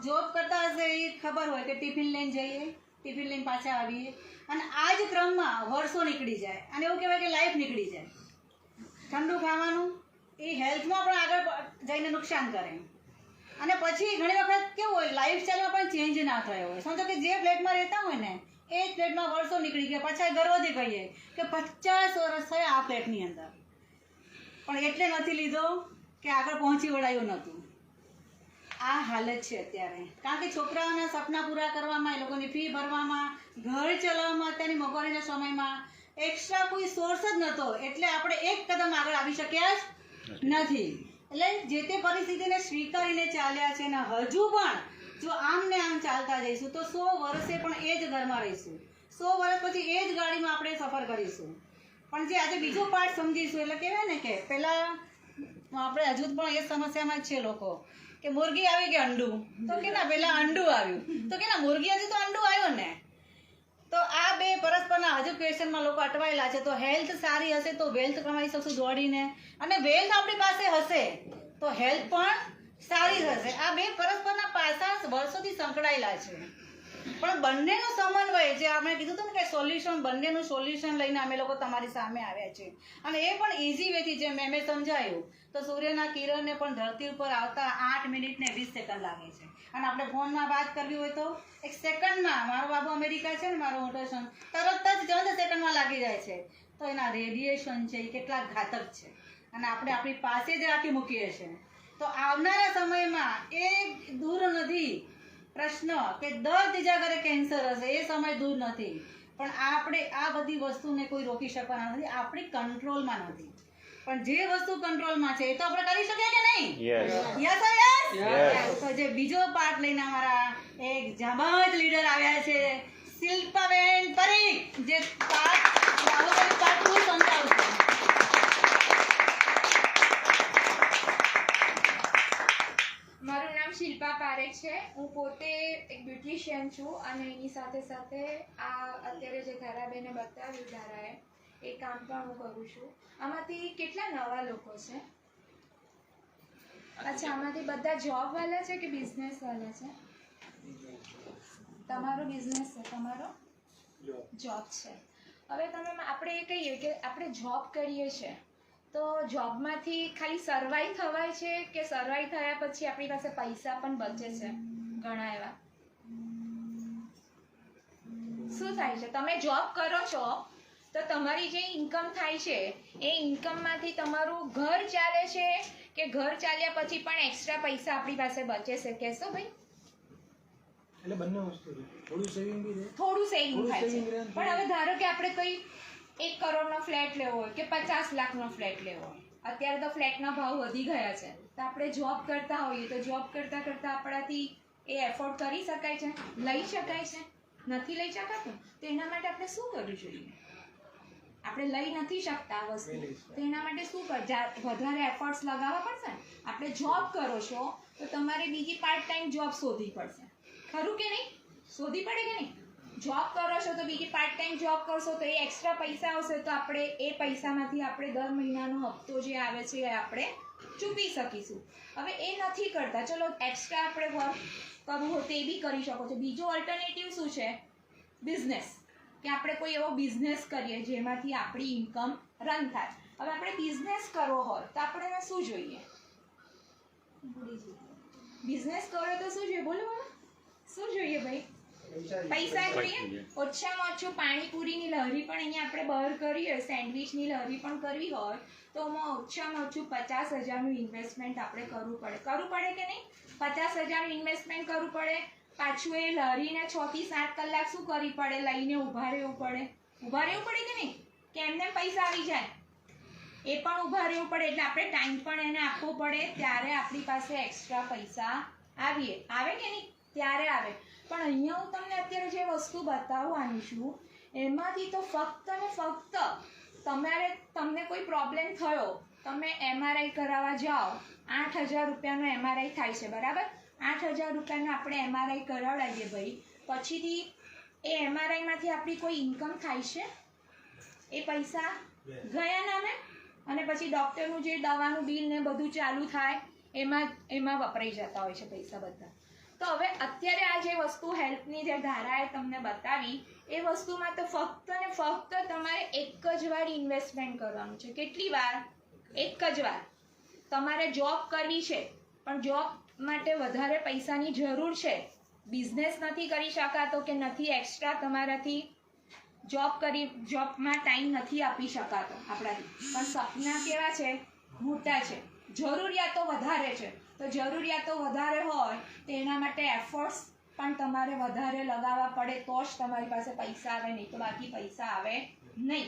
Job કરતા હશે એ ખબર હોય કે ટિફિન લઈને જઈએ, ટિફિન લઈને પાછા આવીએ, અને આ જ ક્રમમાં વર્ષો નીકળી જાય અને એવું કહેવાય કે લાઈફ નીકળી જાય. ઠંડુ ખાવાનું એ હેલ્થમાં પણ આગળ જઈને નુકસાન કરે. અને પછી ઘણી વખત કેવું હોય, લાઈફસ્ટાઈલમાં પણ ચેન્જ ના થયો હોય. સમજો કે જે ફ્લેટમાં રહેતા હોય ને એ જ ફ્લેટમાં વર્ષો નીકળી ગયા, પાછા ગર્વથી કહીએ કે 50 વર્ષ થયા આ ફ્લેટની અંદર, પણ એટલે નથી લીધો કે આગળ પહોંચી વળાયું નહોતું. આ હાલત છે અત્યારે. કારણ કે છોકરાઓના સપના પૂરા કરવામાં, એ લોકોની ફી ભરવામાં, ઘર ચલાવવામાં અત્યારની મોંઘવારીના સમયમાં એક્સ્ટ્રા કોઈ સોર્સ જ નહોતો, એટલે આપણે એક કદમ આગળ આવી શક્યા જ નથી. એટલે જે તે પરિસ્થિતિને સ્વીકારીને ચાલ્યા છે ને હજુ પણ જો આમ ને આમ ચાલતા જઈશું તો 100 વર્ષે પણ એ જ ઘરમાં રહીશું, 100 વર્ષ પછી એ જ ગાડીમાં આપણે સફર કરીશું. પણ જે આજે બીજો પાર્ટ સમજીશું, એટલે કહેવાય ને કે પહેલાં આપણે હજુ પણ એ સમસ્યામાં જ છે લોકો કે મુર્ગી આવી કે અંડું, તો કે ના પહેલાં અંડું આવ્યું, તો કે ના મુર્ગી હતી તો અંડું આવ્યું ને. તો આ બે પરસ્પરના હજુ ક્વેશ્ચનમાં લોકો અટવાયેલા છે. તો હેલ્થ સારી હશે તો વેલ્થ કમાઈ શકશું દોડીને, અને વેલ્થ આપણી પાસે હશે તો હેલ્થ પણ સારી હશે. આ બે પરસ્પરના પાસા વર્ષોથી સંકળાયેલા છે. પણ બંનેનો સમન્વય, જે આપણે કીધું હતું ને કે સોલ્યુશન, બંનેનું સોલ્યુશન લઈને અમે લોકો તમારી સામે આવ્યા છે. અને એ પણ ઇઝી વેથી, જેમ મેં સમજાયું તો સૂર્યના કિરણને પણ ધરતી ઉપર આવતા 8 મિનિટ ને 20 સેકન્ડ લાગે છે. અને આપણે ફોનમાં વાત કરવી હોય તો 1 સેકન્ડમાં, મારો બાબુ અમેરિકા છે ને, મારો મોટો સન, તરત જ 14 સેકન્ડમાં લાગી જાય છે. તો એના રેડિયેશન છે એ કેટલા ઘાતક છે, અને આપણે આપણી પાસે જ રાખી મૂકીએ છીએ. તો આવનારા સમયમાં એ દૂર નથી પ્રશ્ન કે 10 ત્રીજા ઘરે કેન્સર હશે, એ સમય દૂર નથી. પણ આપણે આ બધી વસ્તુને કોઈ રોકી શકવાના નથી, આપણી કંટ્રોલમાં નથી. પણ જે વસ્તુ કંટ્રોલમાં છે એ તો આપણે કરી શકીએ કે નહીં? Yes yes. તો જે બીજો પાર્ટ લઈને અમારા એક જાબાજ લીડર આવ્યા છે, શિલ્પાબેન પરીખ, જે પાર્ટ 2 સમજાવશે. મારું નામ શિલ્પા પારેખ છે. હું પોતે એક બ્યુટિશિયન છું, અને એની સાથે સાથે આ અત્યારે જે ધારાબેને બતાવ્યું, ધારાએ, એ કામ પણ હું કરું છું. આમાંથી કેટલા નવા લોકો છે? અચ્છા, આમાંથી બધા જોબ વાળા છે કે બિઝનેસ વાળા છે? તમારો બિઝનેસ છે, તમારો જોબ છે. હવે તમે આપણે એ કહીએ કે આપણે જોબ કરીએ છીએ તો જોબમાંથી ખાલી સર્વાઈવ થવાય છે કે સર્વાઈવ થયા પછી આપણી પાસે પૈસા પણ બચે છે ઘણા એવા? શું થાય છે? તમે જોબ કરો છો તો તમારી જે ઇન્કમ થાય છે એ ઇન્કમમાંથી તમારું ઘર ચાલે છે કે ઘર ચાલ્યા પછી પણ એક્સ્ટ્રા પૈસા આપણી પાસે બચે છે? કહેશો ભાઈ? એટલે બંને વસ્તુ છે, થોડું સેવિંગ બી છે, થોડું સેવિંગ થાય છે. પણ હવે ધારો કે આપણે કોઈ 1 કરોડનો ફ્લેટ લેવો હોય કે 50 લાખનો ફ્લેટ લેવો હોય, અત્યારે તો ફ્લેટના ભાવ વધી ગયા છે, તો આપણે જોબ કરતા હોઈએ તો જોબ કરતા કરતા આપણાથી એ એફોર્ડ કરી શકાય છે, લઈ શકાય છે? નથી લઈ શકાતું. તો એના માટે આપણે શું કરવું જોઈએ? આપણે લઈ નથી શકતા આ વસ્તુ, તો એના માટે શું વધારે એફર્ટ્સ લગાવવા પડશે ને. આપણે જોબ કરો છો તો તમારે બીજી પાર્ટ ટાઈમ જોબ શોધવી પડશે, ખરું કે નહીં? શોધવી પડે કે નહીં? જોબ કરો છો તો બીજી પાર્ટ ટાઈમ જોબ કરશો તો એ એક્સ્ટ્રા પૈસા આવશે, તો આપણે એ પૈસામાંથી આપણે દર મહિનાનો હપ્તો જે આવે છે એ આપણે ચૂકવી શકીશું. હવે એ નથી કરતા, ચલો એક્સ્ટ્રા આપણે વર્ક કરવું હોય તો એ બી કરી શકો છો. બીજો ઓલ્ટરનેટિવ શું છે? બિઝનેસ, કે આપણે કોઈ એવો બિઝનેસ કરીએ જેમાંથી આપણી ઇન્કમ રન થાય. હવે આપણે બિઝનેસ કરવો હોય તો આપણે શું જોઈએ? બિઝનેસ કરો તો શું જોઈએ? બોલો બોલો, શું જોઈએ ભાઈ? પૈસા જોઈએ. ઓછામાં ઓછું પાણીપુરીની લહેરી પણ અહીંયા આપણે બહાર કરી હોય, સેન્ડવિચની લહેરી પણ કરવી હોય તો ઓછામાં ઓછું 50,000નું ઇન્વેસ્ટમેન્ટ આપણે કરવું પડે કે નહીં? 50,000નું ઇન્વેસ્ટમેન્ટ કરવું પડે. પાછું એ લહેરીને 6 થી 7 કલાક શું કરવી પડે? લઈને ઊભા રહેવું પડે કે નહીં? કે એમને પૈસા આવી જાય? એ પણ ઊભા રહેવું પડે, એટલે આપણે ટાઈમ પણ એને આપવો પડે, ત્યારે આપણી પાસે એક્સ્ટ્રા પૈસા આવે કે નહીં? ત્યારે આવે. પણ અહીંયા હું તમને અત્યારે જે વસ્તુ બતાવવાની છું એમાંથી તો ફક્ત ને ફક્ત તમને કોઈ પ્રોબ્લેમ થયો, તમે MRI કરાવવા જાઓ, 8,000 રૂપિયાનો MRI થાય છે, બરાબર? 8,000 રૂપિયાનો આપણે MRI કરાવડાવીએ ભાઈ, પછીથી એ MRIમાંથી આપણી કોઈ ઇન્કમ થાય છે? એ પૈસા ગયા નામે, અને પછી ડૉક્ટરનું જે દવાનું બિલ ને બધું ચાલુ થાય એમાં વપરાઈ જતા હોય છે પૈસા બધા. તો હવે અત્યારે આ જે વસ્તુ હેલ્પની જે ધારાએ તમને બતાવી એ વસ્તુમાં તો ફક્ત ને ફક્ત તમારે એક જ વાર ઇન્વેસ્ટમેન્ટ કરવાનું છે. કેટલી વાર? એક જ વાર. તમારે જોબ કરવી છે પણ જોબ માટે વધારે પૈસાની જરૂર છે, બિઝનેસ નથી કરી શકાતો કે નથી એક્સ્ટ્રા તમારાથી જોબમાં ટાઈમ નથી આપી શકાતો આપણાથી, પણ સપના કેવા છે? મોટા છે, જરૂરિયાતો વધારે છે. તો જરૂરિયાતો વધારે હોય તો એના માટે એફર્ટ્સ પણ તમારે વધારે લગાવવા પડે તો જ તમારી પાસે પૈસા આવે, નહીં તો બાકી પૈસા આવે નહીં.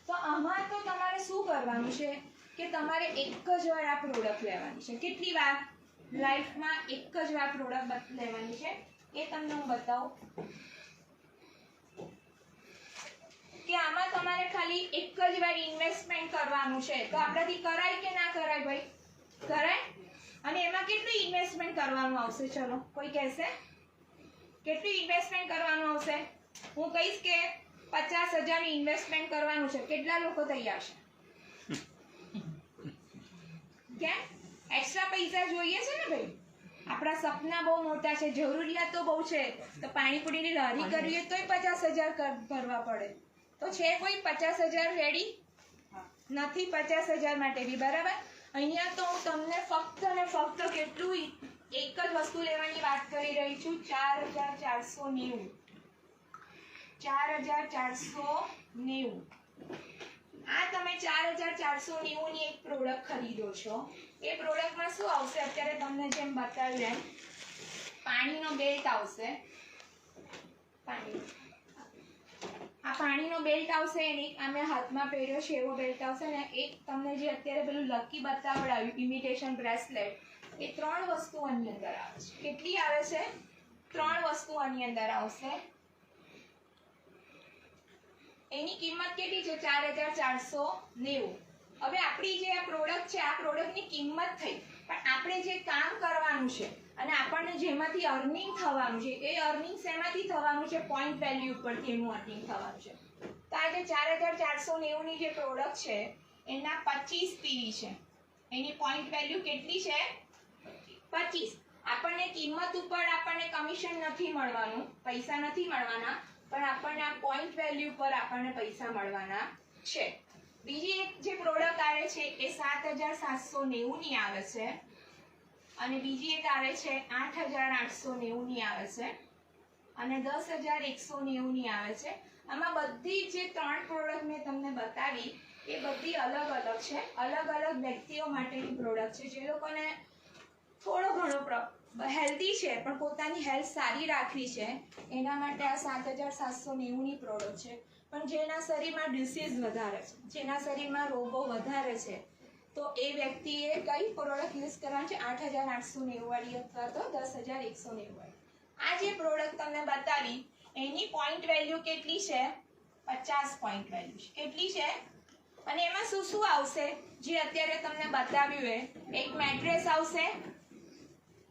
તો આમાં તો તમારે શું કરવાનું છે કે તમારે એક જ વાર આ પ્રોડક્ટ લેવાની છે. કેટલી વાર? લાઈફમાં એક જ વાર પ્રોડક્ટ લેવાની છે. એ તમને હું બતાવું કે આમાં તમારે ખાલી એક જ વાર ઇન્વેસ્ટમેન્ટ કરવાનું છે. તો આપણાથી કરાય કે ના કરાય ભાઈ? કરાય. અને એમાં કેટલું ઇન્વેસ્ટમેન્ટ કરવાનું આવશે? ચલો કોઈ કહેશે કેટલું ઇન્વેસ્ટમેન્ટ કરવાનું આવશે? હું કહીશ કે 50,000 ઇન્વેસ્ટમેન્ટ કરવાનું છે. કેટલા લોકો તૈયાર છે? કેમ? એક્સ્ટ્રા પૈસા જોઈએ છે ને ભાઈ? આપણા સપના બહુ મોટા છે, જરૂરિયાતો બહુ છે. તો પાણીપુરીની લારી કરવી હોય તોય 50,000 ભરવા પડે. તો છે કોઈ 50,000 રેડી? નથી 50,000 માટે બી. બરાબર. અહીંયા તો હું તમને ફક્ત ને ફક્ત કેટલું એક જ વસ્તુ લેવાની વાત કરી રહી છું, 4,490. 4,490. આ તમે 4,490 ની એક પ્રોડક્ટ ખરીદો છો. એ પ્રોડક્ટમાં શું આવશે? અત્યારે તમને જેમ બતાવ્યું એમ પાણીનો બેલ્ટ આવશે. આ પાણીનો બેલ્ટ આવશે. એની અમે હાથમાં પહેર્યો છે એવો બેલ્ટ આવશે ને. એક તમને જે અત્યારે પેલું લકી બતાવડાવ્યું ઇમિટેશન બ્રેસલેટ, એ 3 વસ્તુ આની અંદર આવે છે. કેટલી આવે છે? 3 વસ્તુ આની અંદર આવશે. એની કિંમત કેટલી છે? 4,490. હવે આપણી જે આ પ્રોડક્ટ છે, આ પ્રોડક્ટની કિંમત થઈ, પણ આપણે જે કામ કરવાનું છે અને આપણને જેમાંથી અર્નિંગ થવાનું છે, એ અર્નિંગ શેમાંથી થવાનું છે? પોઈન્ટ વેલ્યુ ઉપરથી એનું અર્નિંગ થવાનું છે. તો આ જે 4,490 ની જે પ્રોડક્ટ છે એના 25 પીવી છે. એની પોઈન્ટ વેલ્યુ કેટલી છે? 25. આપણને કિંમત ઉપર આપણને કમિશન નથી મળવાનું, પૈસા નથી મળવાના, પણ આપણને આ પોઈન્ટ વેલ્યુ પર આપણને પૈસા મળવાના છે. બીજી એક જે પ્રોડક્ટ આવે છે એ 7,790 ની આવે છે અને બીજી એક આવે છે 8,890 ની આવે છે અને 10,190 ની આવે છે. આમાં બધી જે 3 પ્રોડક્ટ મેં તમને બતાવી એ બધી અલગ અલગ છે. અલગ અલગ વ્યક્તિઓ માટેની પ્રોડક્ટ છે. જે લોકોને થોડો ઘણો હેલ્ધી છે પણ પોતાની હેલ્થ સારી રાખવી છે એના માટે આ 7,790 ની પ્રોડક્ટ છે. પણ જેના શરીરમાં ડિસીઝ વધારે છે, જેના શરીરમાં રોગો વધારે છે, તો એ વ્યક્તિએ કઈ પ્રોડક્ટ યુઝ કરવાની છે? 8,890 વાળી અથવા તો 10,190 વાળી. આ જે પ્રોડક્ટ તમને બતાવી એની પોઈન્ટ વેલ્યુ કેટલી છે? 50 પોઈન્ટ વેલ્યુ છે. કેટલી છે? અને એમાં શું શું આવશે? જે અત્યારે તમને બતાવ્યું એ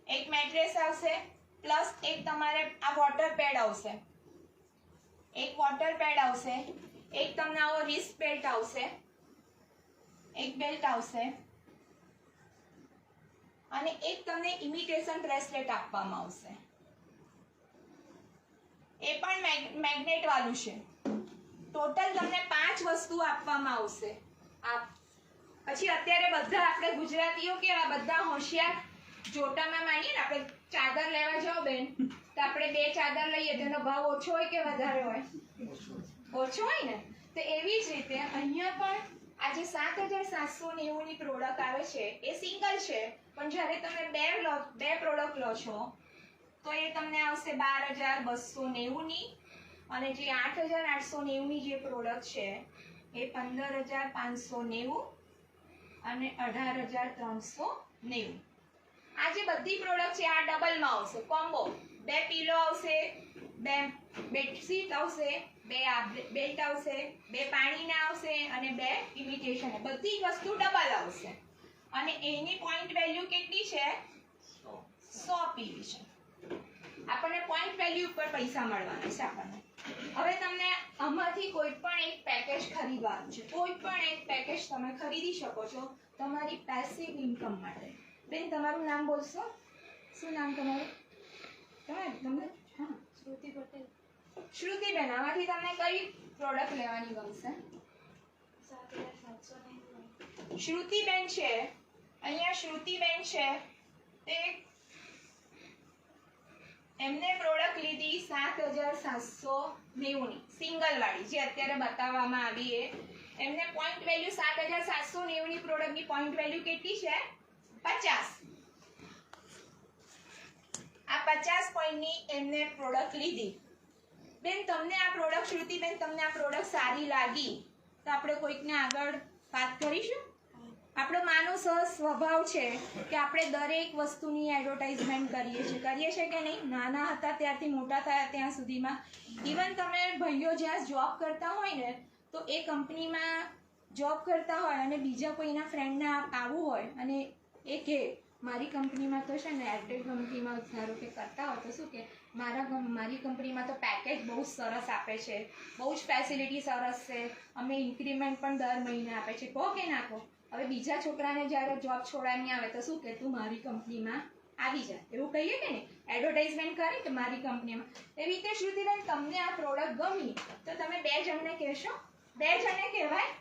એક મેટ્રેસ આવશે, પ્લસ એક તમારે આ વોટર પેડ આવશે, એક વોટર પેડ આવશે, એક તમને આવો રિસ્ટ બેલ્ટ આવશે, એક બેલ્ટ આવશે અને એક તમને ઇમિટેશન બ્રેસલેટ આપવામાં આવશે. એ પણ મેગ્નેટ વાળું છે. ટોટલ તમને 5 વસ્તુ આપવામાં આવશે. પછી અત્યારે બધા આપણે ગુજરાતીઓ કેવા બધા હોશિયાર, જોટામાં માનીએ ને આપણે ચાદર લેવા જાઓ બેન તો આપણે 2 ચાદર લઈએ તેનો ભાવ ઓછો હોય કે વધારે હોય? ઓછો હોય ને. તો એવી જ રીતે અહીંયા પણ આ જે 7,790 ની પ્રોડક્ટ આવે છે એ સિંગલ છે, પણ જ્યારે તમે બે પ્રોડક્ટ લો છો તો એ તમને આવશે 12,290 ની અને જે 8,890 ની જે પ્રોડક્ટ છે એ 15,590 અને 18,390. આ જે બધી પ્રોડક્ટ છે આ ડબલમાં આવશે, કોમ્બો. 2 પીલો આવશે, 2 બેડશીટ આવશે, 2 બેલ્ટ આવશે, 2 પાણીના આવશે અને 2 ઇમિટેશન. બધી વસ્તુ ડબલ આવશે અને એની પોઈન્ટ વેલ્યુ કેટલી છે? 100 પીવી છે. આપણને પોઈન્ટ વેલ્યુ ઉપર પૈસા મળવાના છે આપણને. હવે તમને આમાંથી કોઈ પણ એક પેકેજ ખરીદવાનું છે. કોઈ પણ એક પેકેજ તમે ખરીદી શકો છો તમારી પેસિવ ઇન્કમ માટે. બેન તમારું નામ બોલશો? શું નામ તમારું? તમને હા શ્રુતિ પટેલ શ્રુતિબેન આમાંથી તમને કઈ પ્રોડક્ટ લેવાની ગમશે 7,790 શ્રુતિબેન છે અહીંયા શ્રુતિબેન છે તે એમને પ્રોડક્ટ લીધી 7,790 ની સિંગલ વાળી જે અત્યારે બતાવવામાં આવી છે એમને પોઈન્ટ વેલ્યુ 7,790 ની પ્રોડક્ટની પોઈન્ટ વેલ્યુ કેટલી છે 50 આ 50 પોઈન્ટની એમને પ્રોડક્ટ લીધી બેન તમને આ પ્રોડક્ટ શ્રુતિબેન તમને આ પ્રોડક્ટ સારી લાગી તો આપણે કોઈકને આગળ વાત કરીશું આપણો માનવ સ્વભાવ છે કે આપણે દરેક વસ્તુની એડવર્ટાઇઝમેન્ટ કરીએ છીએ કે નહીં નાના હતા ત્યારથી મોટા થયા ત્યાં સુધીમાં ઇવન તમે ભાઈઓ જ્યાં જોબ કરતા હોય ને તો એ કંપનીમાં જોબ કરતા હોય અને બીજા કોઈના ફ્રેન્ડને આવવું હોય અને એ કે મારી કંપનીમાં તો છે ને એરટેલ કંપનીમાં ધારો કે કરતા હોય તો શું કે મારી કંપનીમાં તો પેકેજ બહુ જ સરસ આપે છે બહુ જ ફેસિલિટી સરસ છે અમે ઇન્ક્રીમેન્ટ પણ દર મહિને આપે છે કહો કે ના કહો હવે બીજા છોકરાને જ્યારે જોબ છોડાવવાની આવે તો શું કે તું મારી કંપનીમાં આવી જા એવું કહીએ કે નહીં એડવર્ટાઇઝમેન્ટ કરી કે મારી કંપનીમાં એવી રીતે શ્રુતિબેન તમને આ પ્રોડક્ટ ગમી તો તમે 2 જણને કહેશો 2 જણને કહેવાય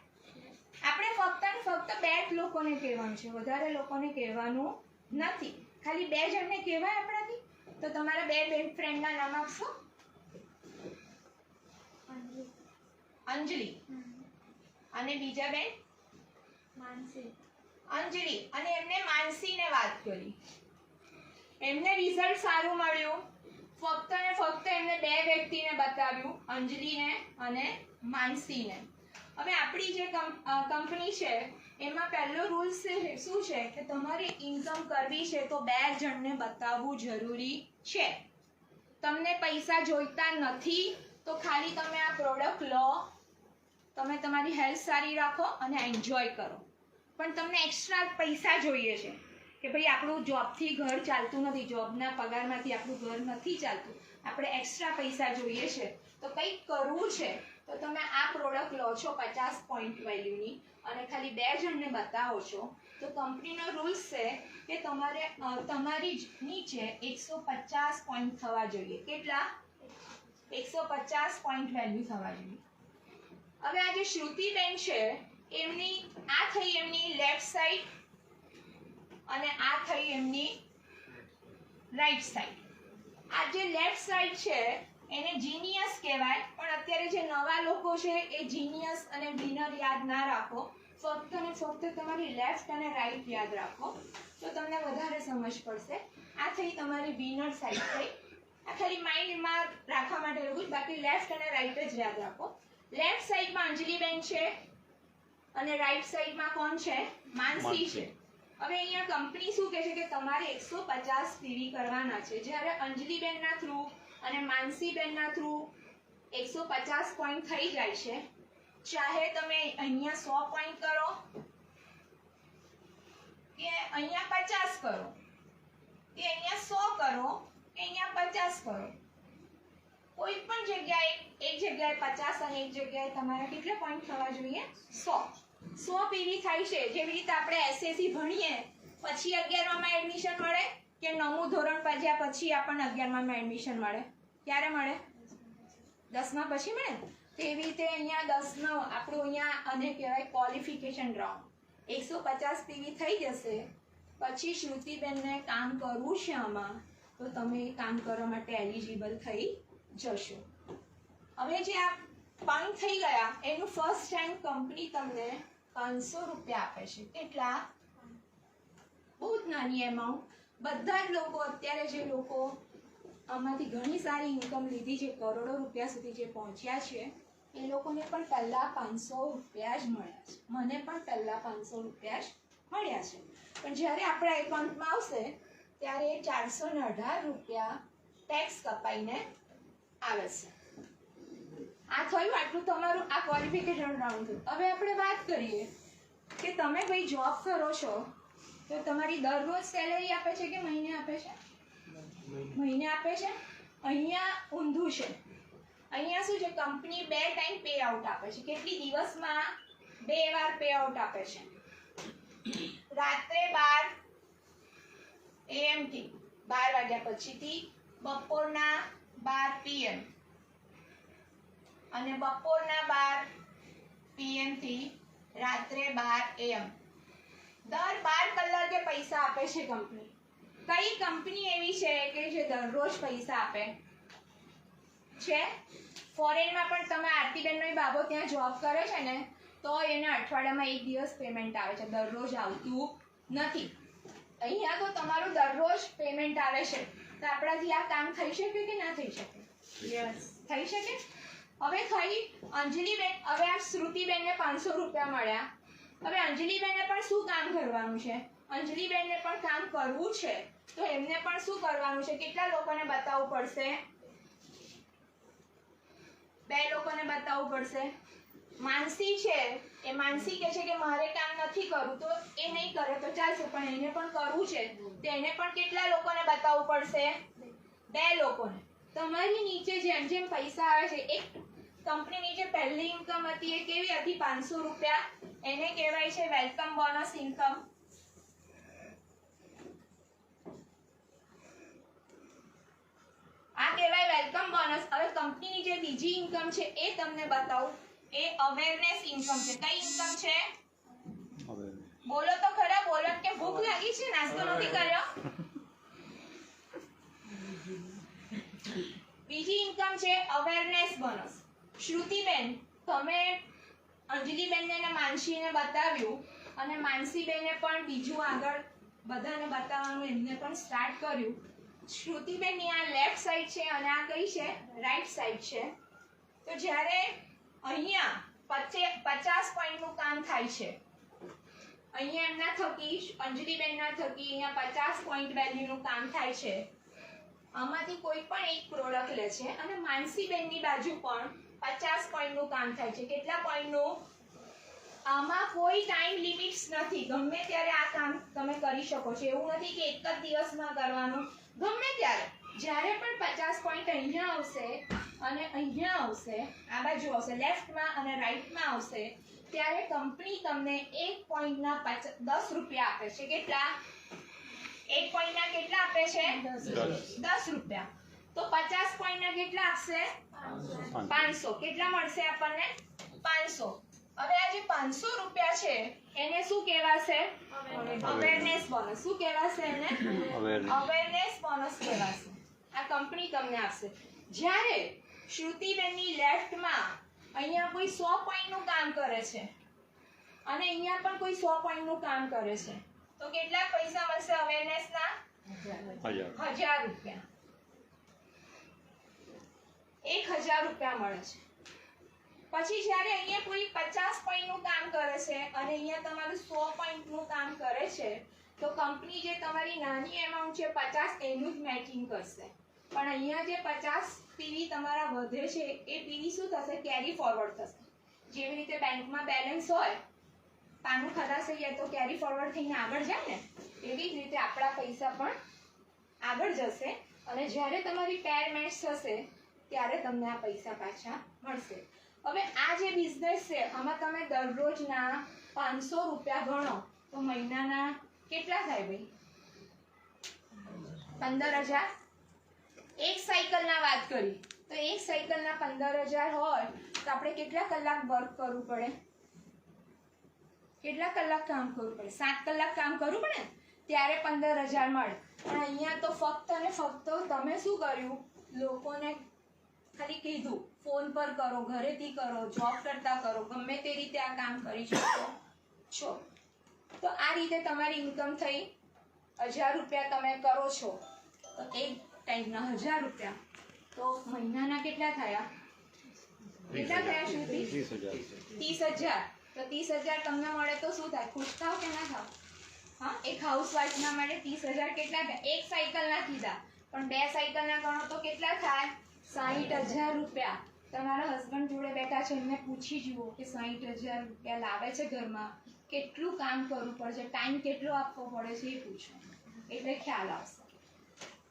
આપણે ફક્ત ને ફક્ત 2 જ લોકોને કહેવાનું છે વધારે લોકોને કહેવાનું નથી ખાલી 2 જણને કહેવાય આપણાથી તો તમારા 2 બેસ્ટ ફ્રેન્ડના નામ આપશો અંજલિ અને બીજા બેન માનસી અંજલિ અને એમને માનસીને વાત કરી એમને રિઝલ્ટ સારું મળ્યું ફક્ત ને ફક્ત એમને 2 વ્યક્તિને બતાવ્યું અંજલિને અને માનસીને હવે આપણી જે કંપની છે એમાં પહેલો રૂલ શું છે કે તમારે ઇન્કમ કરવી છે તો 2 જણને બતાવવું જરૂરી છે તમને પૈસા જોઈતા નથી તો ખાલી તમે આ પ્રોડક્ટ લો તમે તમારી હેલ્થ સારી રાખો અને એન્જોય કરો પણ તમને એક્સ્ટ્રા પૈસા જોઈએ છે કે ભાઈ આપણું જોબથી ઘર ચાલતું નથી જોબના પગારમાંથી આપણું ઘર નથી ચાલતું આપણે એક્સ્ટ્રા પૈસા જોઈએ છે તો કંઈક કરવું છે તો તમે આ પ્રોડક્ટ લો છો 50 પોઈન્ટ વેલ્યુની અને ખાલી 2 જણને બતાવો છો તો કંપનીનો રૂલ્સ છે કે તમારે તમારી નીચે 150 પોઈન્ટ થવા જોઈએ કેટલા 150 પોઈન્ટ વેલ્યુ થવા જોઈએ હવે આ જે શ્રુતિબેન છે એમની આ થઈ એમની લેફ્ટ સાઈડ અને આ થઈ એમની રાઈટ સાઈડ આ જે લેફ્ટ સાઈડ છે એને જીનિયસ કહેવાય પણ અત્યારે જે નવા લોકો છે એ જીનિયસ અને વિનર યાદ ના રાખો ફક્ત ને ફક્ત તમારી લેફ્ટ અને રાઈટ યાદ રાખો તો તમને વધારે સમજ પડશે આ થઈ તમારી વિનર સાઈડ થઈ આ ખાલી માઇન્ડમાં રાખવા માટે એવું બાકી લેફ્ટ અને રાઈટ જ યાદ રાખો લેફ્ટ સાઈડમાં અંજલિબેન છે અને રાઈટ સાઈડમાં કોણ છે માનસી છે હવે અહીંયા કંપની શું કહે છે કે તમારે 150 પીવી કરવાના છે જ્યારે અંજલિબેનના થ્રુ અને માનસીબેનના થ્રુ 150 પોઈન્ટ થઈ જાય છે ચાહે તમે અહીંયા 100 પોઈન્ટ કરો કે અહીંયા 50 કરો કે અહીંયા 100 કરો કે અહીંયા 50 કરો કોઈ પણ જગ્યાએ એક જગ્યાએ 50 અને એક જગ્યાએ તમારે કેટલા પોઈન્ટ થવા જોઈએ 100 પીવી થાય છે જેવી રીતે આપણે એસએસસી ભણીએ પછી 11માં એડમિશન મળે કે 9મું ધોરણ પહોંચ્યા પછી આપણને 11માં એડમિશન મળે ક્યારે મળે 10માં પછી મળે તેવી રીતે અહીંયા 10નો આપણું અહીંયા આને કહેવાય ક્વોલિફિકેશન રાઉન્ડ 150 પીવી થઈ જશે પછી શ્રુતિબેનને કામ કરવું છે આમાં તો તમે કામ કરવા માટે એલિજિબલ થઈ જશો હવે જે આ પોઈન્ટ થઈ ગયા એનું ફર્સ્ટ ટાઈમ કંપની તમને 500 રૂપિયા આપે છે કેટલા બહુ જ નાની એમાઉન્ટ બધા જ લોકો અત્યારે જે લોકો આમાંથી ઘણી સારી ઇન્કમ લીધી છે કરોડો રૂપિયા સુધી જે પહોંચ્યા છે એ લોકોને પણ પહેલાં 500 રૂપિયા જ મળ્યા છે મને પણ પહેલાં 500 રૂપિયા જ મળ્યા છે પણ જ્યારે આપણા એકાઉન્ટમાં આવશે ત્યારે 418 રૂપિયા ટેક્સ કપાઈને આવે છે આ થયું આટલું તમારું આ ક્વોલિફિકેશન રાઉન્ડ થયું હવે આપણે વાત કરીએ કે તમે ભાઈ જોબ કરો છો તો તમારી દરરોજ સેલેરી આપે છે કે મહિને આપે છે મહિને આપે છે અહીંયા ઊંધું છે અહીંયા શું છે કંપની 2 ટાઈમ પે આઉટ આપે છે કેટલી દિવસમાં 2 વાર પે આઉટ આપે છે રાત્રે 12 AM થી 12 વાગ્યા પછીથી બપોરના 12 PM અને બપોરના 12 PM થી રાત્રે 12 AM દર 12 કલાકે પૈસા આપે છે કંપની. કઈ કંપની એવી છે કે જે દરરોજ પૈસા આપે છે? ફોરેનમાં પણ તમે આરતીબેનનો બાબો ત્યાં જોબ કરે છે ને, તો એને અઠવાડિયામાં 1 દિવસ પેમેન્ટ આવે છે, દરરોજ આવતું નથી. અહીંયા તો તમારું દરરોજ પેમેન્ટ આવે છે, તો આપણાથી આ કામ થઈ શકે કે ના થઈ શકે? યસ, થઈ શકે. હવે ખાલી અંજલિબેન, હવે આ શ્રુતિબેનને 500 રૂપિયા મળ્યા. હવે અંજલિબેનને પણ શું કામ કરવાનું છે? અંજલિબેનને પણ કામ કરવું છે, તો એમને પણ શું કરવાનું છે? કેટલા લોકોને બતાવવું પડશે? 2 લોકોને બતાવવું પડશે. માનસી છે, એ માનસી કહે છે કે મારે કામ નથી કરવું, તો એ નહીં કરે તો ચાલશે, પણ એને પણ કરવું છે, તો એને પણ કેટલા લોકોને બતાવવું પડશે? 2 લોકોને. તમારી નીચે જેમ જેમ પૈસા આવે છે, એક કંપનીની જે પહેલી ઇન્કમ હતી એ કેવી હતી? 500 રૂપિયા. એને કહેવાય છે વેલકમ બોનસ ઇન્કમ. આ કહેવાય વેલકમ બોનસ. હવે કંપનીની જે બીજી ઇન્કમ છે એ તમને બતાવું. એ અવેરનેસ ઇન્કમ છે. કઈ ઇન્કમ છે? બોલો તો ખરા, બોલો કે ભૂખ લાગી છે, નાસ્તો નથી કર્યો? બીજી ઇન્કમ છે અવેરનેસ બોનસ. શ્રુતિબેન, તમે અંજલિબેનને અને માનસીને બતાવ્યું, અને માનસીબેને પણ બીજું આગળ બધાને બતાવવાનું એમને પણ સ્ટાર્ટ કર્યું. શ્રુતિબેનની આ લેફ્ટ સાઈડ છે અને આ કઈ છે? રાઈટ સાઈડ છે. તો જ્યારે અહીંયા 50 પોઈન્ટનું કામ થાય છે, અહીંયા એમના થકી, અંજલિબેનના થકી અહીંયા 50 પોઈન્ટ વેલ્યુનું કામ થાય છે. આમાંથી કોઈ પણ એક પ્રોડક્ટ લે છે, અને માનસીબેનની બાજુ પણ 50 પોઈન્ટનું કામ થાય છે. કેટલા પોઈન્ટનું? આમાં કોઈ ટાઈમ લિમિટ્સ નથી, ગમે ત્યારે આ કામ તમે કરી શકો છો. એવું નથી કે એક જ દિવસમાં કરવાનું, ગમે ત્યારે. જ્યારે પણ 50 પોઈન્ટ અહીંયા આવશે અને અહીંયા આવશે, આ બાજુ આવશે, લેફ્ટમાં અને રાઈટમાં આવશે, ત્યારે કંપની તમને 1 પોઈન્ટના 10 રૂપિયા આપે છે. કેટલા? 1 પોઈન્ટના કેટલા આપે છે? 10 રૂપિયા. તો 50 પોઈન્ટના કેટલા આપશે? 500. કેટલા મળશે આપણને? 500. હવે આ જે 500 રૂપિયા છે એને શું કહેવાશે? Awareness bonus. શું કહેવાશે એને? અવેરનેસ બોનસ કહેવાશે. આ કંપની તમને આપશે. જ્યારે શ્રુતિબેનની લેફ્ટમાં અહીંયા કોઈ 100 પોઈન્ટનું કામ કરે છે અને અહીંયા પણ કોઈ 100 પોઈન્ટનું કામ કરે છે, તો કેટલા પૈસા મળશે અવેરનેસના? 1000 રૂપિયા. 1000 રૂપિયા મળે છે. પછી જ્યારે અહીંયા કોઈ 50 પોઈન્ટનું કામ કરે છે અને અહીંયા તમારું 100 પોઈન્ટનું કામ કરે છે, તો કંપની જે તમારી નાની એમાઉન્ટ છે 50, એનું જ મેચિંગ કરશે. પણ અહીંયા જે 50 પીવી તમારા વધે છે, એ પીવી શું થશે? કેરી ફોરવર્ડ થશે. જેવી રીતે બેંકમાં બેલેન્સ હોય, પાનું ખલાસ થઈ જાય તો કેરી ફોરવર્ડ થઈને આગળ જાય ને, એવી જ રીતે આપણા પૈસા પણ આગળ જશે. અને જ્યારે તમારી પેર મેચ થશે ત્યારે તમને આ પૈસા પાછા મળશે. હવે આ જે બિઝનેસ છે, આમાં તમે દરરોજના 500 રૂપિયા ગણો તો મહિનાના કેટલા થાય ભાઈ? 15,000. એક સાયકલના વાત કરી તો એક સાયકલના 15,000 હોય તો આપણે કેટલા કલાક વર્ક કરવું પડે? કેટલા કલાક કામ કરવું પડે? 7 કલાક કામ કરવું પડે, ત્યારે 15,000 મળે. પણ અહીંયા તો ફક્ત અને ફક્ત તમે શું કર્યું? લોકોને ખાલી કીધું ફોન પર કરો, ઘરેથી કરો, જોબ કરતા કરો, ગમે તે રીતે આ કામ કરી શકો છો. તો આ રીતે તમારી ઇન્કમ થઈ 1000 રૂપિયા તમે કરો છો, તો એક ટાઈમના 1000 રૂપિયા, તો મહિનાના કેટલા થયા? કેટલા થયા શ્રુતિ? 30,000. તો 30,000 તમને મળે તો શું થાય? ખુશ થાવ કે ના થાવ? હા, એક હાઉસવાઈફના મળે 30,000. કેટલા થાય? એક સાયકલના કીધા, પણ 2 સાયકલના ગણો તો કેટલા થાય? 60,000 રૂપિયા. તમારા હસબન્ડ જોડે બેઠા છે, એમને પૂછી જુઓ કે 60,000 રૂપિયા લાવે છે ઘરમાં, કેટલું કામ કરવું પડશે, ટાઈમ કેટલો આપવો પડે છે એ પૂછો, એટલે ખ્યાલ આવશે.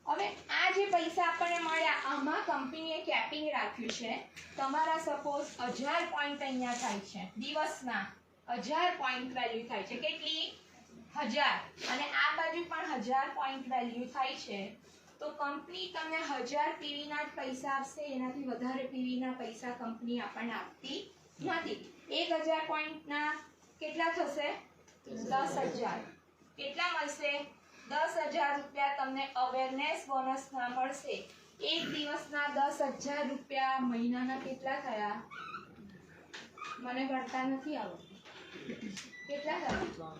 હવે આ જે પૈસા આપણને મળ્યા, આમાં કંપનીએ કેપિંગ રાખ્યું છે. તમારા સપોઝ 1000 પોઈન્ટ અહીંયા થાય છે દિવસના, 1000 પોઈન્ટ વેલ્યુ થાય છે. કેટલી? 1000. અને આ બાજુ પણ 1000 પોઈન્ટ વેલ્યુ થાય છે. તો તો કંપની તમને 1000 PV ના જ પૈસા આપશે, એનાથી વધારે PV ના પૈસા કંપની આપણને આપતી નથી. 1000 પોઈન્ટના કેટલા થશે? 10,000. કેટલા મળશે? 10,000 રૂપિયા તમને અવેરનેસ બોનસના મળશે. એક દિવસના 10,000 રૂપિયા, મહિનાના કેટલા થયા? મને ગણતા નથી આવડતું. કેટલા થયા?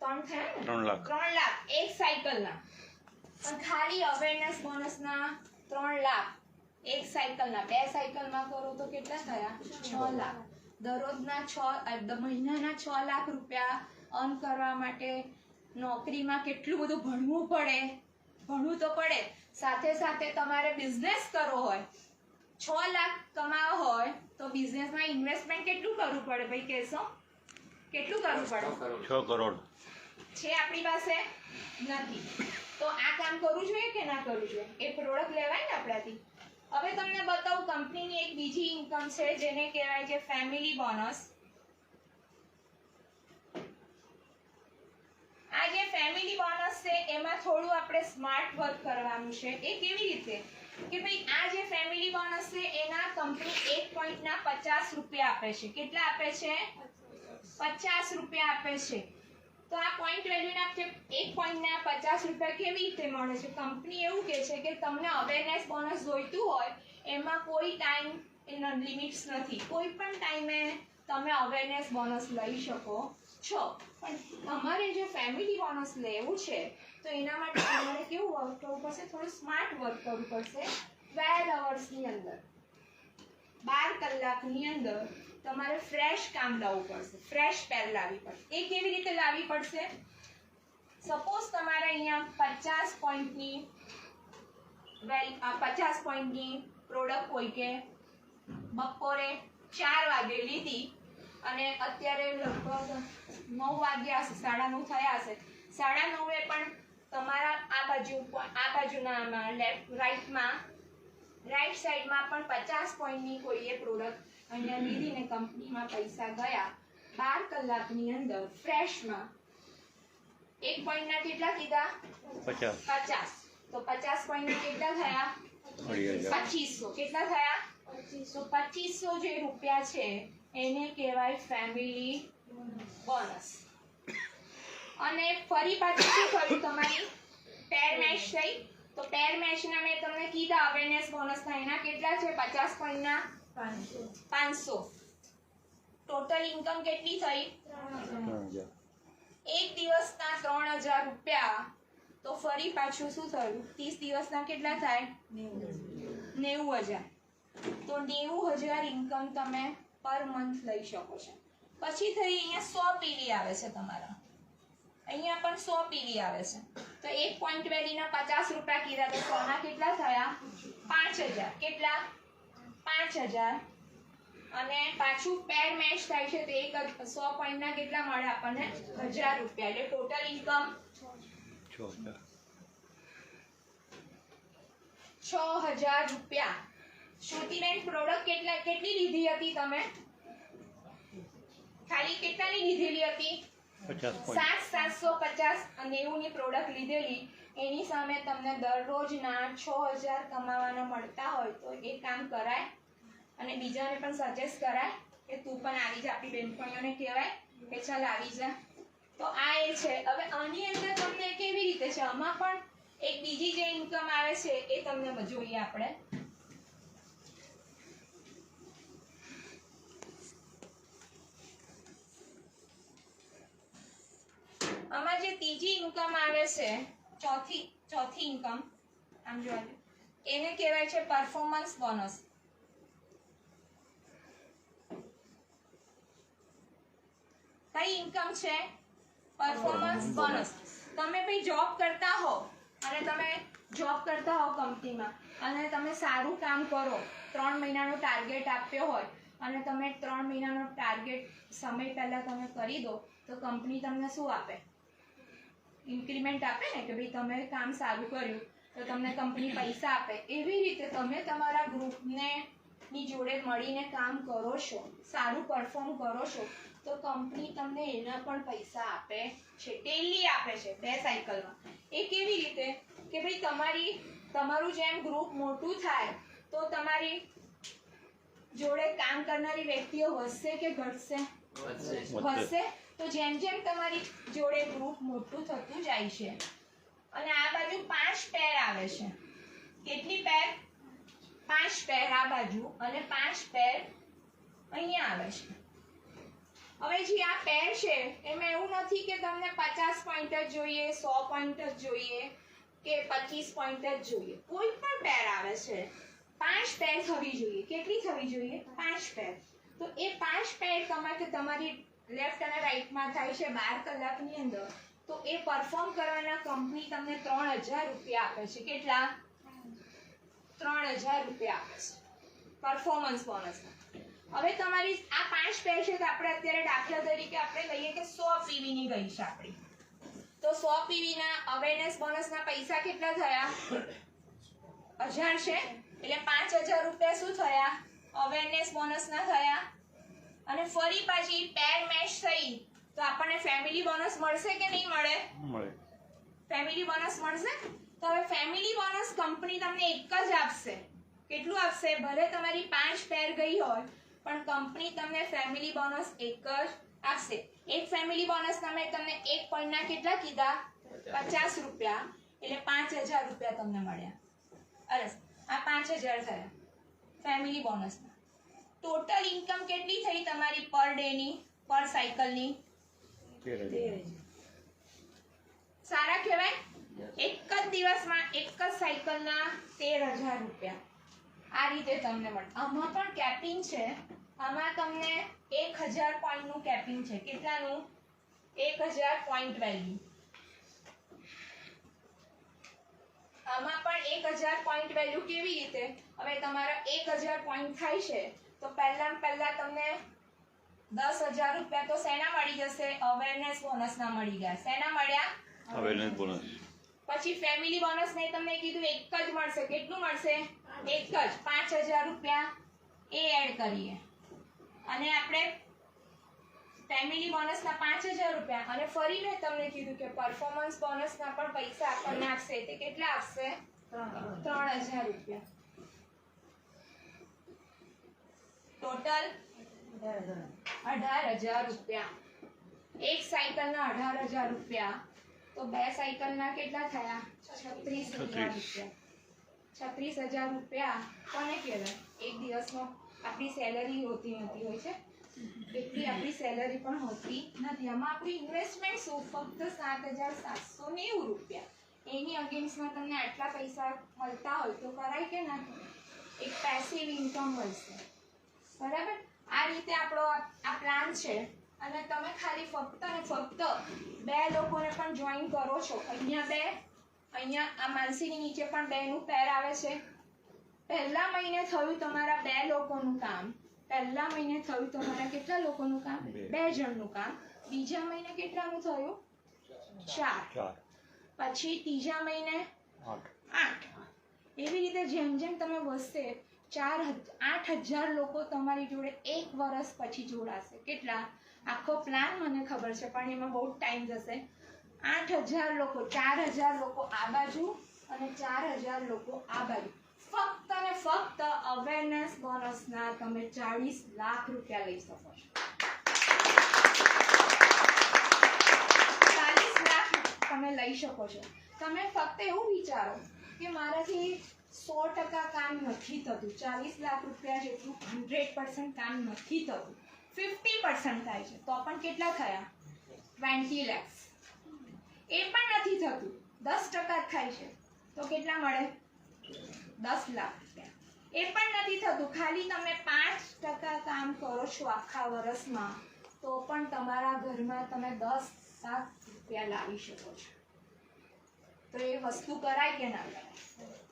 3 થયા ને? 3 લાખ. 3 લાખ એક સાયકલના. પણ ખાલી અવેરનેસ બોનસના 3 લાખ એક સાયકલના. 2 સાયકલમાં કરો તો કેટલા થયા? 6 લાખ. દરરોજના મહિનાના 6 લાખ રૂપિયા અર્ન કરવા માટે નોકરીમાં કેટલું બધું ભણવું પડે. ભણવું તો પડે, સાથે સાથે તમારે બિઝનેસ કરવો હોય, 6 લાખ કમાવો હોય તો બિઝનેસમાં ઇન્વેસ્ટમેન્ટ કેટલું કરવું પડે ભાઈ? કહેશો કેટલું કરવું પડે? 6 કરોડ છે આપણી પાસે? નથી. તો આ કામ કરવું જોઈએ કે ના કરવું જોઈએ? એ પ્રોડક્ટ લેવાય ને આપણાથી. હવે તમને બતાવું કંપનીની એક બીજી ઇન્કમ છે જેને કહેવાય છે ફેમિલી બોનસ. આ જે ફેમિલી બોનસ છે એમાં થોડું આપણે સ્માર્ટ વર્ક કરવાનું છે. એ કેવી રીતે કે ભાઈ આ જે ફેમિલી બોનસ છે એના કંપની 1 પોઈન્ટના 50 રૂપિયા આપે છે. કેટલા આપે છે? 50 રૂપિયા આપે છે. તો આ પોઈન્ટ વેલ્યુના 1 પોઈન્ટના 50 રૂપિયા કેવી રીતે મળે છે? કંપની એવું કહે છે કે તમને અવેરનેસ બોનસ જોઈતું હોય એમાં કોઈ ટાઈમ લિમિટ્સ નથી. કોઈ પણ ટાઈમે તમે અવેરનેસ બોનસ લઈ શકો છો. પણ તમારે જો ફેમિલી બોનસ લેવું છે તો એના માટે તમારે કેવું વર્ક કરવું પડશે? થોડું સ્માર્ટ વર્ક કરવું પડશે. 12 અવર્સની અંદર, 12 કલાકની અંદર તમારે ફ્રેશ કામ લાવવું પડશે. ફ્રેશ પેર લાવવી પડશે. એ કેવી રીતે લાવવી પડશે? સપોઝ તમારે અહીંયા 50 પોઈન્ટની 50 પોઈન્ટની પ્રોડક્ટ હોય કે બપોરે 4 વાગે લીધી અને અત્યારે લગભગ 9 વાગ્યા હશે, 9:30 થયા હશે. 9:30 પણ તમારા આ બાજુના રાઈટ સાઈડમાં પણ 50 પોઈન્ટની કોઈએ પ્રોડક્ટ અહીંયા લીધીને કંપનીમાં પૈસા ગયા 12 કલાકની અંદર ફ્રેશમાં. 1 પોઈન્ટના કેટલા કીધા? 50. તો 50 પોઈન્ટના કેટલા થયા? 2500. કેટલા થયા? તો 2500 જે રૂપિયા છે એને કહેવાય ફેમિલી બોનસ. અને ફરી પાછું શું કર્યું? તમારી પેર મેચ થઈ. તો પેર મેચના મેં તમને કીધા અવેરનેસ બોનસના એના કેટલા છે? 50 પોઈન્ટના 500. ટોટલ ઇન્કમ કેટલી થઈ? 3,000. એક દિવસના 3,000 રૂપિયા. તો ફરી પાછું શું થયું? 30 દિવસના કેટલા થાય? 90,000. તો 90,000 ઇન્કમ તમે પર મંથ લઈ શકો છો. પછી થઈ અહીંયા 100 PV આવે છે તમારા. અહીંયા પણ 100 PV આવે છે. તો 1 પોઈન્ટ વેલીના 50 રૂપિયા કીધા તો 100 ના કેટલા થયા? 5,000. કેટલા? 5,000. અને પાછું પેર મેચ થાય છે તો 100 પોઈન્ટના કેટલા મળે આપણને? 1,000 રૂપિયા. એટલે ટોટલ ઇન્કમ 6,000 રૂપિયા. શ્રુતિબેન પ્રોડક્ટ કેટલી લીધી હતી તમે? ખાલી કેટલાની લીધેલી હતી? 7,750 અને 90 ની પ્રોડક્ટ લીધેલી. એની સામે તમને દરરોજના 6,000 કમાવાના મળતા હોય તો એ કામ કરાય. અને બીજાને પણ સજેસ્ટ કરાય કે તું પણ આવી જા. આપણી બેનપણીઓને કહેવાય કે ચાલ આવી જા. તો આ એ છે. હવે આની અંદર તમને કેવી રીતે છે? આમાં પણ એક બીજી જે ઇન્કમ આવે છે એ તમને જોઈએ આપણે. આમાં જે ત્રીજી ઇન્કમ આવે છે, ચોથી ઇન્કમ આમ જોવા એને કહેવાય છે પરફોર્મન્સ બોનસ. કઈ ઇન્કમ છે? Performance bonus. તમે ભાઈ જોબ કરતા હો અને તમે જોબ કરતા હો કંપનીમાં અને તમે સારું કામ કરો, 3 મહિનાનો ટાર્ગેટ આપ્યો હોય અને તમે 3 મહિનાનો ટાર્ગેટ સમય પહેલા તમે કરી દો તો કંપની તમને શું આપે? ઇન્ક્રીમેન્ટ આપે ને કે ભાઈ તમે કામ સારું કર્યું તો તમને કંપની પૈસા આપે. એવી રીતે તમે તમારા ગ્રુપને ની જોડે મળીને કામ કરો છો, સારું પરફોર્મ કરો છો તો કંપની તમને એના પણ પૈસા આપે છે. ડેલી આપે છે 2 સાયકલમાં. એ કેવી રીતે? કે ભાઈ તમારું જેમ ગ્રુપ મોટું થાય તો તમારી જોડે કામ કરનારી વ્યક્તિઓ વધશે કે ઘટશે? વધશે. તો જેમ જેમ તમારી જોડે ગ્રુપ મોટું થતું જાય છે અને આ બાજુ 5 પેર આવે છે. કેટલી પેર? 5 પેર આ બાજુ અને 5 પેર અહીંયા આવે છે. હવે જે આ પેર છે એમાં એવું નથી કે તમને 50 પોઈન્ટ જ જોઈએ, 100 પોઈન્ટ જ જોઈએ કે 25 પોઈન્ટ જ જોઈએ. કોઈ પણ પેર આવે છે 5 પેર થવી જોઈએ. કેટલી થવી જોઈએ? 5 પેર. તો એ 5 પેર તમારી લેફ્ટ અને રાઈટમાં થાય છે 12 કલાકની અંદર. તો એ પરફોર્મ કરવાના કંપની તમને 3000 રૂપિયા આપે છે. કેટલા? 3000 રૂપિયા આપે છે પરફોર્મન્સ બોનસના. હવે તમારી આ 5 પેર છે તો આપણે અત્યારે દાખલા તરીકે આપણે લઈએ કે 100 પીવી ની ગઈ છે આપણી. તો 100 પીવી ના અવેરનેસ બોનસના પૈસા કેટલા થયા? 1000 છે એટલે 5000 રૂપિયા શું થયા? અવેરનેસ બોનસના થયા. અને ફરી પાછી પેર મેચ થઈ તો આપણને ફેમિલી બોનસ મળશે કે નહીં મળે? મળે. ફેમિલી બોનસ મળશે. તો હવે ફેમિલી બોનસ કંપની તમને એક જ આપશે. કેટલું આપશે? ભલે તમારી 5 પેર ગઈ હોય પણ કંપની તમને ફેમિલી બોનસ એક જ આપશે. એક ફેમિલી બોનસ તમે તમને એક પોઈન્ટના કેટલા કીધા? 50 રૂપિયા. એટલે 5000 રૂપિયા તમને મળ્યા. અરે આ 5000 થયા ફેમિલી બોનસના. ટોટલ ઇન્કમ કેટલી થઈ તમારી પર ડે ની, પર સાયકલની? 13,000. સારા કહેવાય. એક જ દિવસમાં એક જ સાયકલના 13000 રૂપિયા આ રીતે તમને મળે. આમાં પણ કેપિંગ છે. આમાં તમને 1000 પોઈન્ટનું કેપિંગ છે. કેટલાનું? 1000 પોઈન્ટ વેલ્યુ. આમાં પણ 1000 પોઈન્ટ વેલ્યુ કેવી રીતે? હવે તમારા 1000 પોઈન્ટ થાય છે તો પહેલા તમને 10000 રૂપિયા તો શેના મળી જશે? અવેરનેસ બોનસના મળી ગયા. શેના મળ્યા? Awareness bonus. પછી ફેમિલી બોનસ ને તમને કીધું એક જ મળશે. કેટલું મળશે? એક જ. 5000 રૂપિયા એ એડ કરીએ અને આપણે ફેમિલી બોનસના 5000 રૂપિયા અને ફરી મેં તમને કીધું કે પરફોર્મન્સ બોનસના પણ પૈસા આપણને આપશે. તે કેટલા આપશે? 3000 રૂપિયા. ટોટલ 18000 રૂપિયા. એક સાયકલના 18000 રૂપિયા. તો બે સાયકલના કેટલા થયા? 36000 રૂપિયા. 36000 રૂપિયા કોને કહેવાય? એક દિવસનો આપણી સેલરી હોતી હોય છે એટલી આપણી સેલરી પણ હોતી નથી. આમાં આપણી ઇન્વેસ્ટમેન્ટ શું? ફક્ત 7790 રૂપિયા. એની અગેન્સ્ટમાં તમને આટલા પૈસા મળતા હોય તો કરાય કે ના? એક પેસિવ ઇન્કમ મળશે. બરાબર. આ રીતે આપણો આ પ્લાન છે અને તમે ખાલી ફક્ત ને ફક્ત 2 લોકોને પણ જોઈન કરો છો. અહીંયા આ માનસીની નીચે પણ 2 નું પેર આવે છે. પહેલા મહિને થયું તમારા 2 લોકોનું કામ. પહેલા મહિને થયું તમારા કેટલા લોકોનું કામ? 2 જણનું કામ. બીજા મહિને કેટલાનું થયું? 4. પછી ત્રીજા મહિને 8. એવી રીતે જેમ જેમ તમે વધશે 8000 લોકો તમારી જોડે 1 વર્ષ પછી જોડાશે. કેટલા? આખો પ્લાન મને ખબર છે પણ એમાં બહુ ટાઈમ જશે. 8000 લોકો, 4000 લોકો આ બાજુ અને 4000 લોકો આ બાજુ. ફક્ત અને ફક્ત અવેરનેસ બોનસના તમે 40 લાખ રૂપિયા લઈ શકો છો. 40 લાખ તમે લઈ શકો છો. તમે ફક્ત એવું વિચારો કે મારાથી 100% કામ નથી થતું. 40 લાખ રૂપિયા જેટલું 100% કામ નથી થતું. 50% થાય છે તો પણ કેટલા થયા? 20 lakhs. એ પણ નથી થતું. 10% થાય છે તો કેટલા મળે? 10 લાખ રૂપિયા. એ પણ નથી થતું. ખાલી તમે 5% કામ કરો છો આખા વર્ષમાં તો પણ તમારા ઘરમાં તમે 10 લાખ રૂપિયા લાવી શકો છો. તો એ વસ્તુ કરાય કે ના કરાય?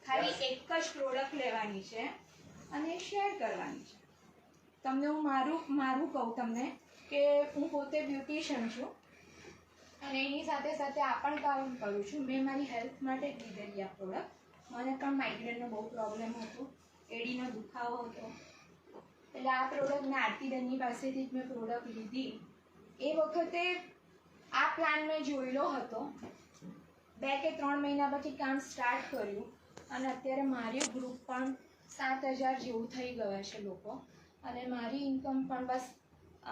ખાલી એક જ પ્રોડક્ટ લેવાની છે અને શેર કરવાની છે. તમને હું મારું કહું તમને કે હું પોતે બ્યુટિશિયન છું અને એની સાથે સાથે આ પણ કામ કરું છું. મેં મારી હેલ્થ માટે જ લીધેલી આ પ્રોડક્ટ. મને પણ માઇગ્રેનનો બહુ પ્રોબ્લેમ હતો, એડીનો દુખાવો હતો, એટલે આ પ્રોડક્ટ મેં આરતીબેનની પાસેથી જ મેં પ્રોડક્ટ લીધી. એ વખતે આ પ્લાન મેં જોયેલો હતો 2 કે 3 મહિના પછી કામ સ્ટાર્ટ કર્યું અને અત્યારે મારું ગ્રુપ પણ 7,000 જેવું થઈ ગયા છે લોકો, અને મારી ઇન્કમ પણ બસ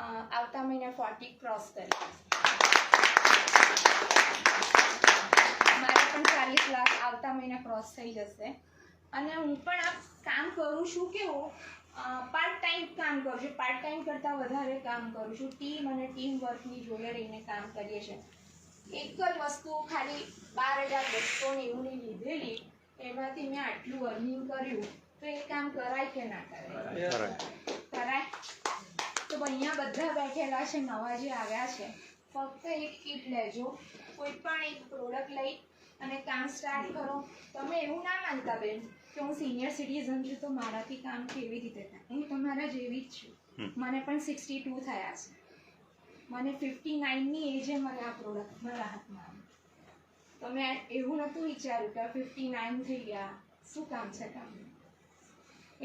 આવતા મહિને 40 ક્રોસ કરી. મારે પણ 40 લાખ આવતા મહિને ક્રોસ થઈ જશે. અને હું પણ આ કામ કરું છું કેવું, પાર્ટ ટાઈમ કામ કરું છું, પાર્ટ ટાઈમ કરતાં વધારે કામ કરું છું. ટીમ અને ટીમ વર્કની જોડે રહીને કામ કરીએ છીએ. એક જ વસ્તુ ખાલી 12,290 લીધેલી, એમાંથી મેં આટલું અર્નિંગ કર્યું, તો એ કામ કરાય કે ના કરાય? કરાય. તો અહીંયા બધા બેઠેલા છે, નવા જે આવ્યા છે, ફક્ત એક કીટ લેજો, કોઈ પણ એક પ્રોડક્ટ લઈ અને કામ સ્ટાર્ટ કરો. તમે એવું ના માનતા બેન કે હું સિનિયર સિટીઝન છું તો મારાથી કામ કેવી રીતે થાય. હું તમારા જેવી જ છું. મને પણ 62 થયા છે. મને 59ની એજે મને આ પ્રોડક્ટ મારા હાથમાં આવી. તો મેં એવું નહોતું વિચાર્યું કે 59 થઈ ગયા, શું કામ છે કામ.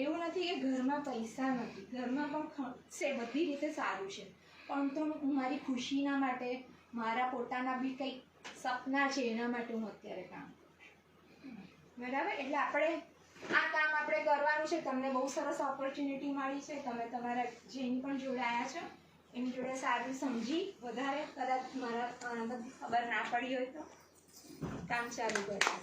એવું નથી કે ઘરમાં પૈસા નથી, ઘરમાં પણ છે, બધી રીતે સારું છે, પણ તો હું મારી ખુશીના માટે, મારા પોતાના બી કંઈક સપના છે એના માટે હું અત્યારે કામ કરું. બરાબર? એટલે આ કામ આપણે કરવાનું છે. તમને બહુ સરસ ઓપોર્ચ્યુનિટી મળી છે. તમે તમારા જેની પણ જોડાયા છો એની જોડે સારું સમજી વધારે, કદાચ મારા બધી ખબર ના પડી હોય તો કામ ચાલુ કરજો.